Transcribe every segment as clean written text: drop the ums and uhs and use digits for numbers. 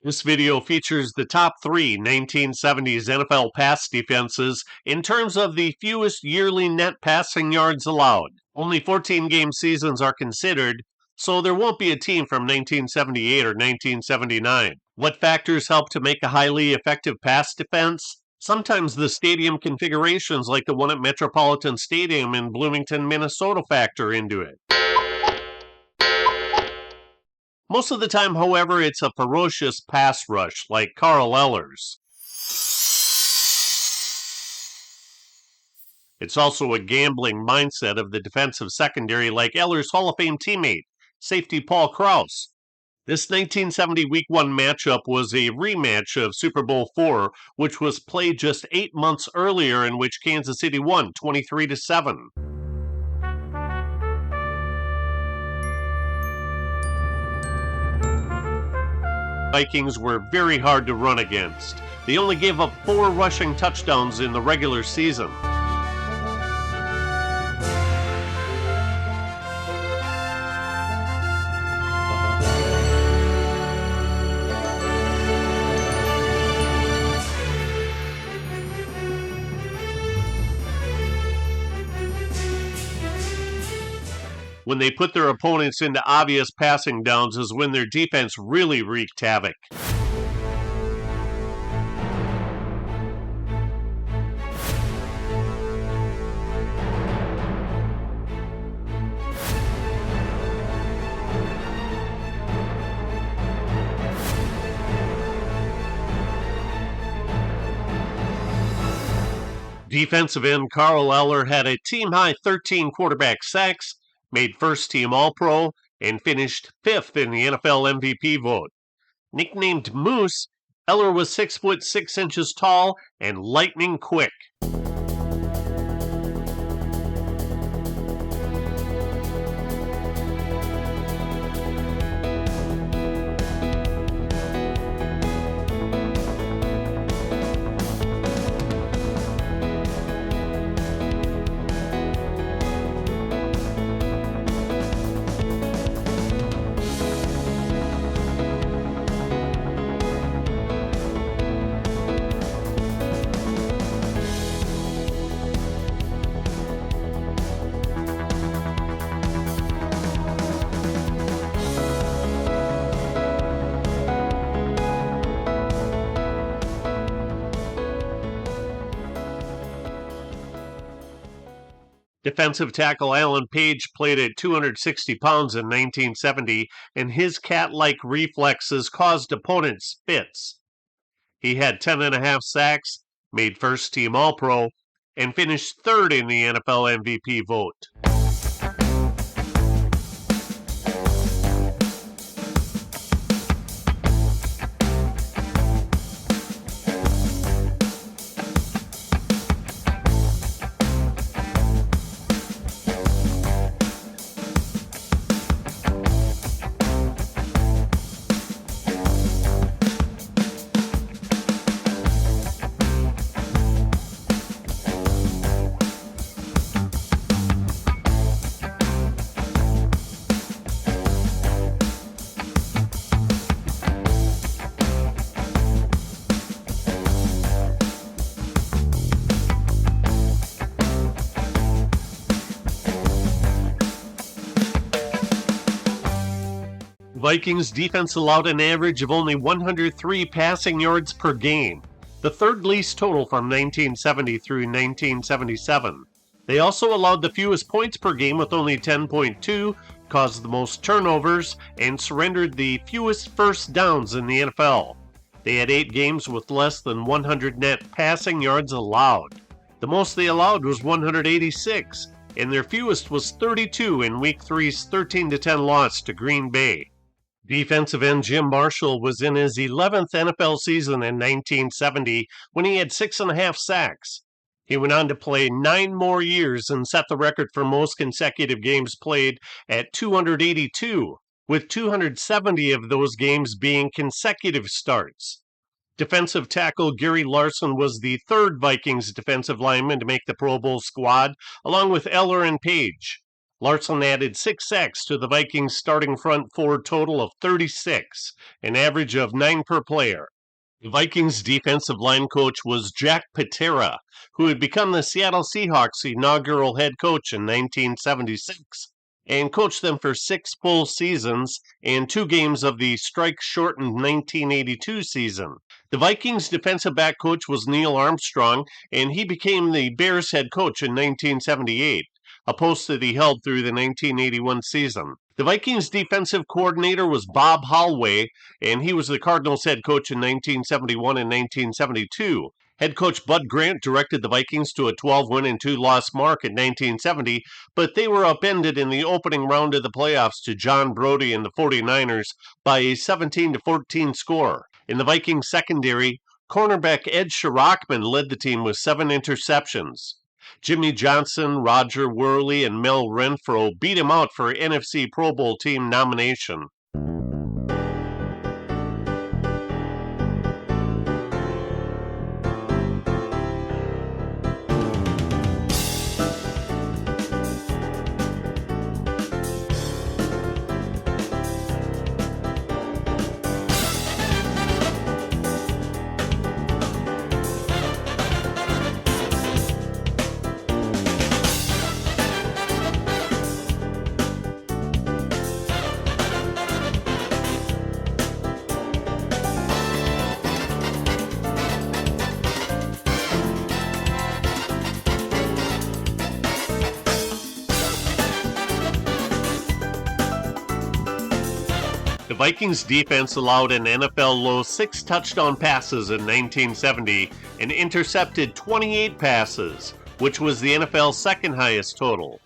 This video features the top three 1970s NFL pass defenses in terms of the fewest yearly net passing yards allowed. Only 14-game seasons are considered, so there won't be a team from 1978 or 1979. What factors help to make a highly effective pass defense? Sometimes the stadium configurations like the one at Metropolitan Stadium in Bloomington, Minnesota factor into it. Most of the time, however, it's a ferocious pass rush like Carl Eller's. It's also a gambling mindset of the defensive secondary like Eller's Hall of Fame teammate, safety Paul Krause. This 1970 Week 1 matchup was a rematch of Super Bowl IV, which was played just 8 months earlier, in which Kansas City won 23-7. Vikings were very hard to run against. They only gave up 4 rushing touchdowns in the regular season. When they put their opponents into obvious passing downs is when their defense really wreaked havoc. Defensive end Carl Eller had a team-high 13 quarterback sacks, made first-team All-Pro, and finished 5th in the NFL MVP vote. Nicknamed Moose, Eller was 6 foot 6 inches tall and lightning quick. Defensive tackle Alan Page played at 260 pounds in 1970, and his cat-like reflexes caused opponents fits. He had 10.5 sacks, made first-team All-Pro, and finished 3rd in the NFL MVP vote. Vikings defense allowed an average of only 103 passing yards per game, the 3rd least total from 1970 through 1977. They also allowed the fewest points per game with only 10.2, caused the most turnovers, and surrendered the fewest first downs in the NFL. They had 8 games with less than 100 net passing yards allowed. The most they allowed was 186, and their fewest was 32 in Week 3's 13-10 loss to Green Bay. Defensive end Jim Marshall was in his 11th NFL season in 1970 when he had 6.5 sacks. He went on to play 9 more years and set the record for most consecutive games played at 282, with 270 of those games being consecutive starts. Defensive tackle Gary Larson was the 3rd Vikings defensive lineman to make the Pro Bowl squad, along with Eller and Page. Larson added 6 sacks to the Vikings' starting front for a total of 36, an average of 9 per player. The Vikings' defensive line coach was Jack Patera, who had become the Seattle Seahawks' inaugural head coach in 1976 and coached them for 6 full seasons and 2 games of the strike-shortened 1982 season. The Vikings' defensive back coach was Neil Armstrong, and he became the Bears' head coach in 1978, a post that he held through the 1981 season. The Vikings' defensive coordinator was Bob Hollway, and he was the Cardinals' head coach in 1971 and 1972. Head coach Bud Grant directed the Vikings to a 12-win and 2-loss mark in 1970, but they were upended in the opening round of the playoffs to John Brody and the 49ers by a 17-14 score. In the Vikings secondary, cornerback Ed Sherachman led the team with 7 interceptions. Jimmy Johnson, Roger Worley, and Mel Renfro beat him out for NFC Pro Bowl team nomination. The Vikings defense allowed an NFL low 6 touchdown passes in 1970 and intercepted 28 passes, which was the NFL's second highest total.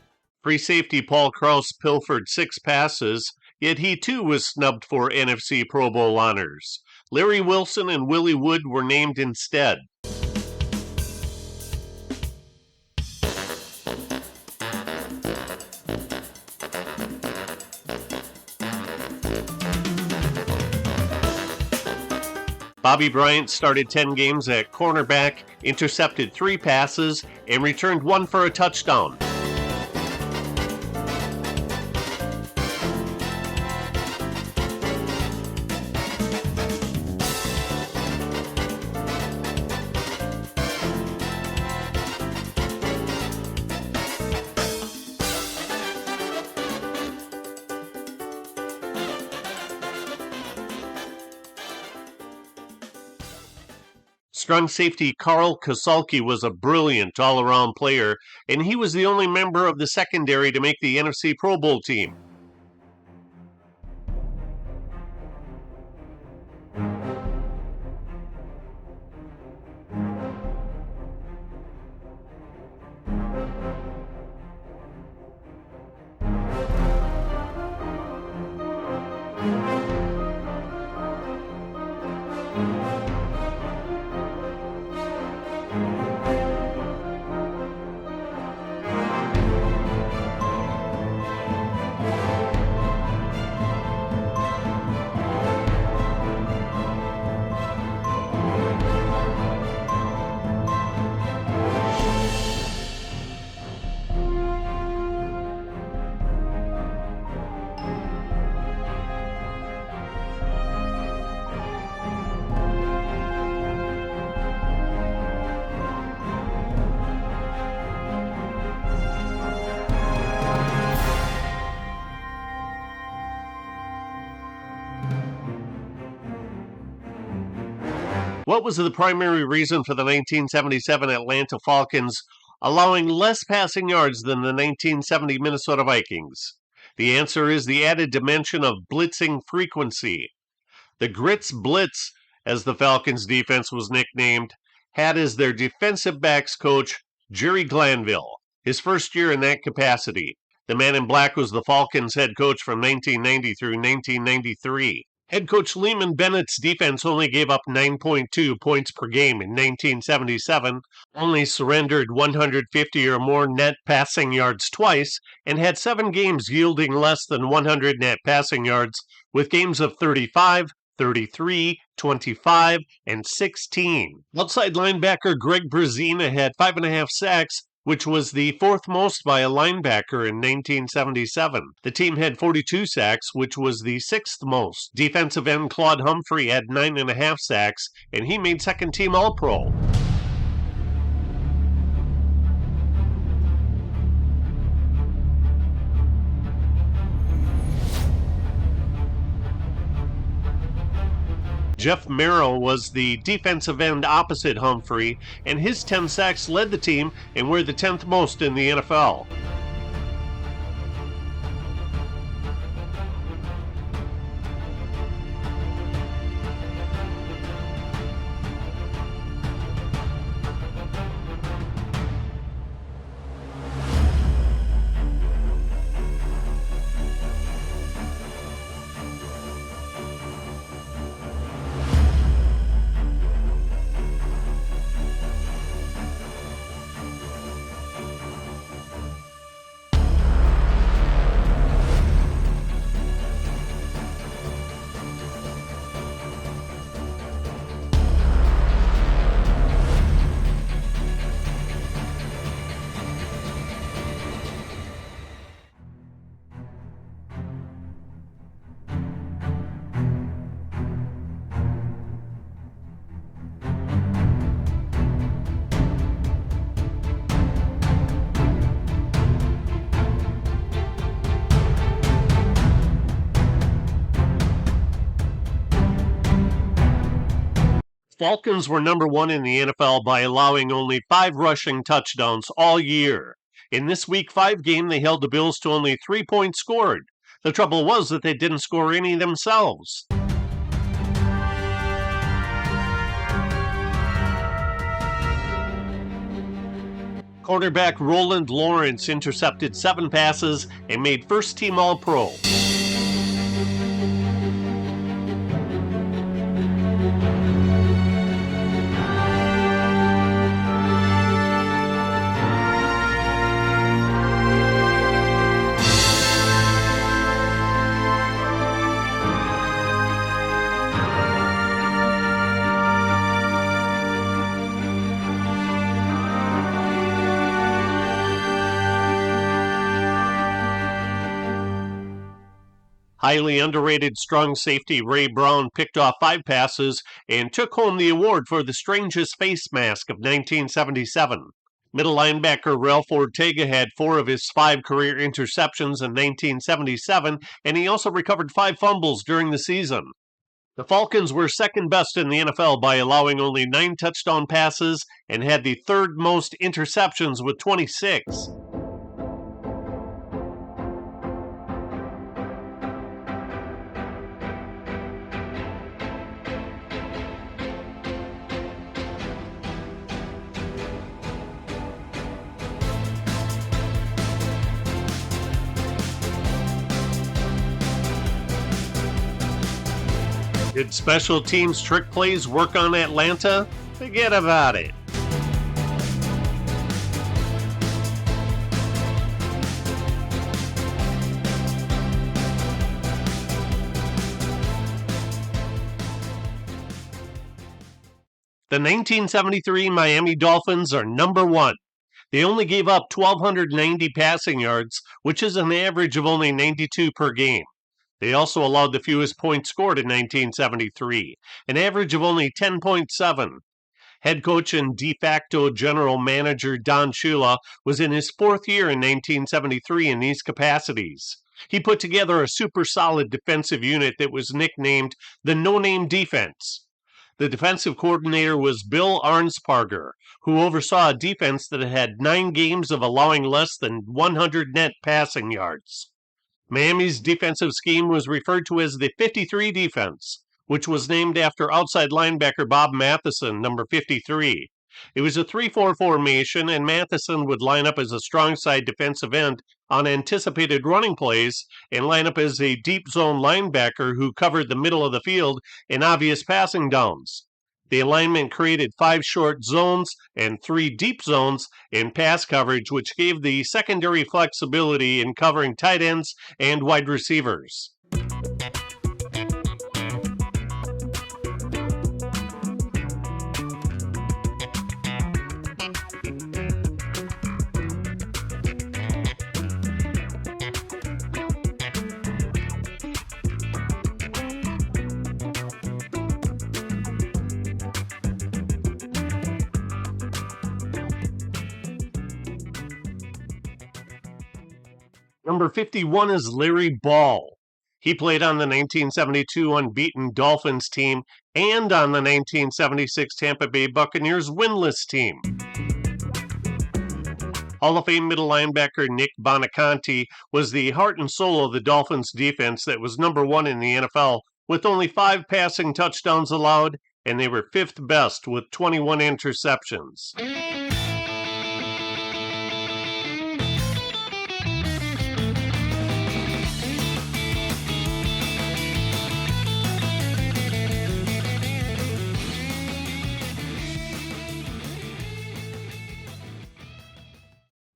Free safety Paul Krause pilfered 6 passes, yet he too was snubbed for NFC Pro Bowl honors. Larry Wilson and Willie Wood were named instead. Bobby Bryant started 10 games at cornerback, intercepted 3 passes, and returned 1 for a touchdown. Strong safety Carl Kosalki was a brilliant all-around player, and he was the only member of the secondary to make the NFC Pro Bowl team. What was the primary reason for the 1977 Atlanta Falcons allowing less passing yards than the 1970 Minnesota Vikings? The answer is the added dimension of blitzing frequency. The Grits Blitz, as the Falcons' defense was nicknamed, had as their defensive backs coach Jerry Glanville, his first year in that capacity. The man in black was the Falcons' head coach from 1990 through 1993. Head coach Lehman Bennett's defense only gave up 9.2 points per game in 1977, only surrendered 150 or more net passing yards twice, and had 7 games yielding less than 100 net passing yards, with games of 35, 33, 25, and 16. Outside linebacker Greg Brzezina had 5.5 sacks, which was the fourth most by a linebacker in 1977. The team had 42 sacks, which was the sixth most. Defensive end Claude Humphrey had 9.5 sacks, and he made second-team All-Pro. Jeff Merrill was the defensive end opposite Humphrey, and his 10 sacks led the team and were the 10th most in the NFL. Falcons were number one in the NFL by allowing only 5 rushing touchdowns all year. In this Week 5 game, they held the Bills to only 3 points scored. The trouble was that they didn't score any themselves. Quarterback Roland Lawrence intercepted 7 passes and made first-team All-Pro. Highly underrated strong safety Ray Brown picked off 5 passes and took home the award for the strangest face mask of 1977. Middle linebacker Ralph Ortega had 4 of his 5 career interceptions in 1977, and he also recovered 5 fumbles during the season. The Falcons were second best in the NFL by allowing only 9 touchdown passes and had the third most interceptions with 26. Did special teams trick plays work on Atlanta? Forget about it. The 1973 Miami Dolphins are number 1. They only gave up 1,290 passing yards, which is an average of only 92 per game. They also allowed the fewest points scored in 1973, an average of only 10.7. Head coach and de facto general manager Don Shula was in his 4th year in 1973 in these capacities. He put together a super solid defensive unit that was nicknamed the No-Name Defense. The defensive coordinator was Bill Arnsparger, who oversaw a defense that had 9 games of allowing less than 100 net passing yards. Miami's defensive scheme was referred to as the 53 defense, which was named after outside linebacker Bob Matheson, number 53. It was a 3-4 formation, and Matheson would line up as a strong side defensive end on anticipated running plays and line up as a deep zone linebacker who covered the middle of the field in obvious passing downs. The alignment created 5 short zones and 3 deep zones in pass coverage, which gave the secondary flexibility in covering tight ends and wide receivers. Number 51 is Larry Ball. He played on the 1972 unbeaten Dolphins team and on the 1976 Tampa Bay Buccaneers winless team. Hall of Fame middle linebacker Nick Bonaconte was the heart and soul of the Dolphins defense that was number 1 in the NFL with only 5 passing touchdowns allowed, and they were 5th best with 21 interceptions.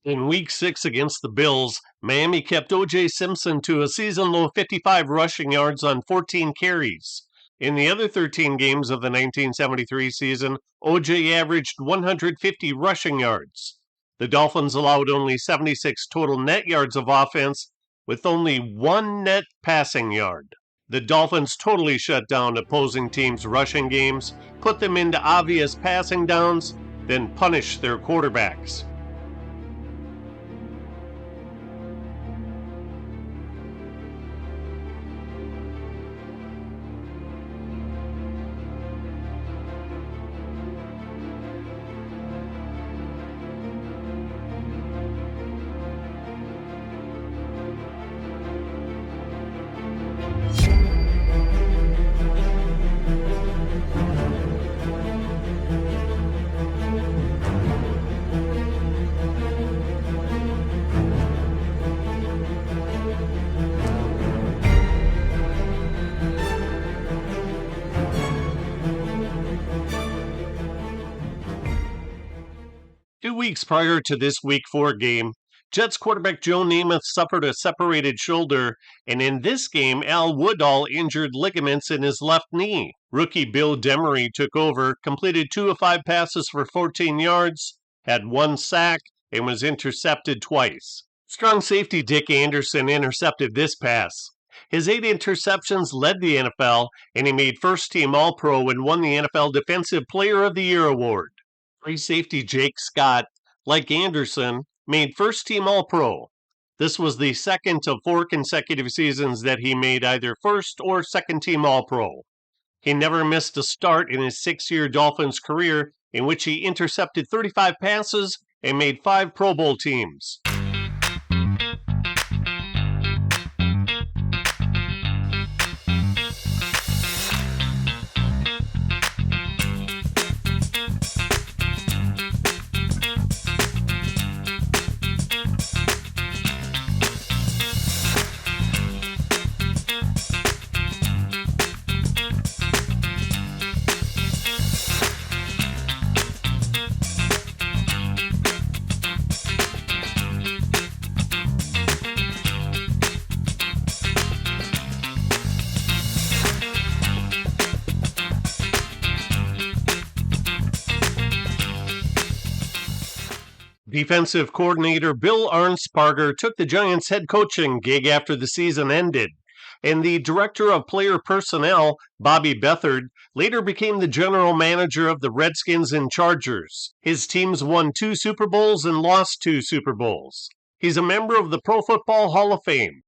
In Week 6 against the Bills, Miami kept O.J. Simpson to a season-low 55 rushing yards on 14 carries. In the other 13 games of the 1973 season, O.J. averaged 150 rushing yards. The Dolphins allowed only 76 total net yards of offense, with only 1 net passing yard. The Dolphins totally shut down opposing teams' rushing games, put them into obvious passing downs, then punished their quarterbacks. Two weeks prior to this Week 4 game, Jets quarterback Joe Namath suffered a separated shoulder, and in this game, Al Woodall injured ligaments in his left knee. Rookie Bill Demery took over, completed 2 of 5 passes for 14 yards, had 1 sack, and was intercepted twice. Strong safety Dick Anderson intercepted this pass. His 8 interceptions led the NFL, and he made first-team All-Pro and won the NFL Defensive Player of the Year award. Free safety Jake Scott, like Anderson, made first-team All-Pro. This was the second of 4 consecutive seasons that he made either first or second-team All-Pro. He never missed a start in his 6-year Dolphins career, in which he intercepted 35 passes and made 5 Pro Bowl teams. Defensive coordinator Bill Arnsparger took the Giants' head coaching gig after the season ended, and the director of player personnel, Bobby Beathard, later became the general manager of the Redskins and Chargers. His teams won 2 Super Bowls and lost 2 Super Bowls. He's a member of the Pro Football Hall of Fame.